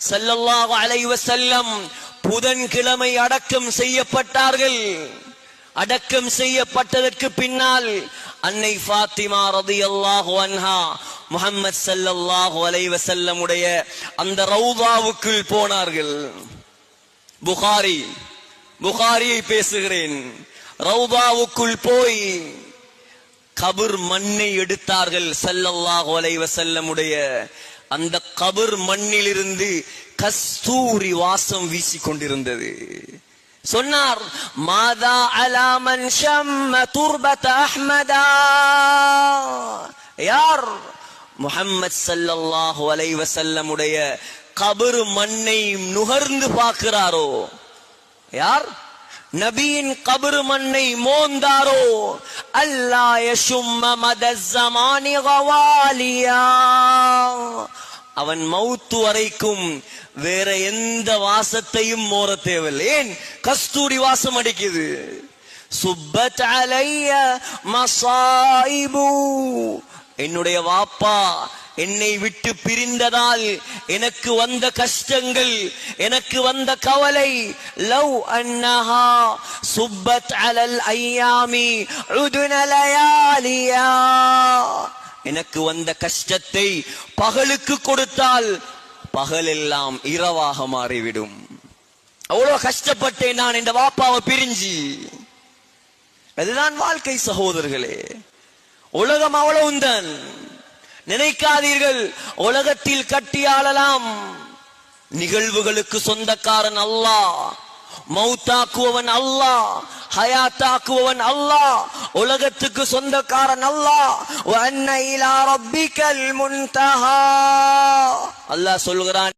ஸல்லல்லாஹு அலைஹி வஸல்லம் புதன்கிழமை அடக்கம் செய்யப்பட்டார்கள். அடக்கம் செய்யப்பட்டதற்கு பின்னால் அன்னை ஃபாத்திமா ரலியல்லாஹு அன்ஹா முஹம்மது ஸல்லல்லாஹு அலைஹி வஸல்லம் உடைய அந்த ரௌதாவுக்குள் போனார்கள். புகாரியை பேசுகிறேன். ரௌதாவுக்குள் போய் கபர் மண்ணை எடுத்தார்கள். ஸல்லல்லாஹு அலைஹி வஸல்லம் உடைய அந்த கபர் மண்ணிலிருந்து கஸ்தூரி வாசம் வீசிக்கொண்டிருந்தது. சொன்னார், மாதா அலா மன் ஷம்ம துர்பத அஹ்மதா. யார் முஹம்மது ஸல்லல்லாஹு அலைஹி வஸல்லம் உடைய கபர் மண்ணை நுகர்ந்து பார்க்கிறாரோ, யார் நபியின் கபர் மண்ணை மோந்தாரோ, அல்லா யஷும்ம மதஸ்ஸமானி கவாலியா, அவன் மௌத்து வரைக்கும் வேற எந்த வாசத்தையும் மோர தேவையில்லை. ஏன்? கஸ்தூரி வாசம் அடிக்குது. சுப்பத் அலைய மசாயிபு, என்னுடைய வாப்பா என்னை விட்டு பிரிந்ததால் எனக்கு வந்த கஷ்டங்கள், எனக்கு வந்த கவலை. லவ் அன்னஹா சுப்பத் அலல் ஐயாமி உதுன லயாலியா, எனக்கு வந்த கஷ்டத்தை பகலுக்கு கொடுத்தால் பகலெல்லாம் இரவாக மாறிவிடும். அவ்வளவு கஷ்டப்பட்டேன் நான் இந்த வாப்பாவை பிரிஞ்சு. அதுதான் வாழ்க்கை சகோதரர்களே. உலகம் அவ்வளவுதான். நினைக்காதீர்கள் உலகத்தில் கட்டியாளலாம். நிகழ்வுகளுக்கு சொந்தக்காரன் அல்லாஹ், மௌத்தாக்குவன் அல்லாஹ், ஹயாத்தாக்குவன் அல்லாஹ், உலகத்துக்கு சொந்தக்காரன் அல்லாஹ். வஅன்ன இலா ரப்பிக்கல் முன்தஹா, அல்லாஹ் சொல்கிறான்.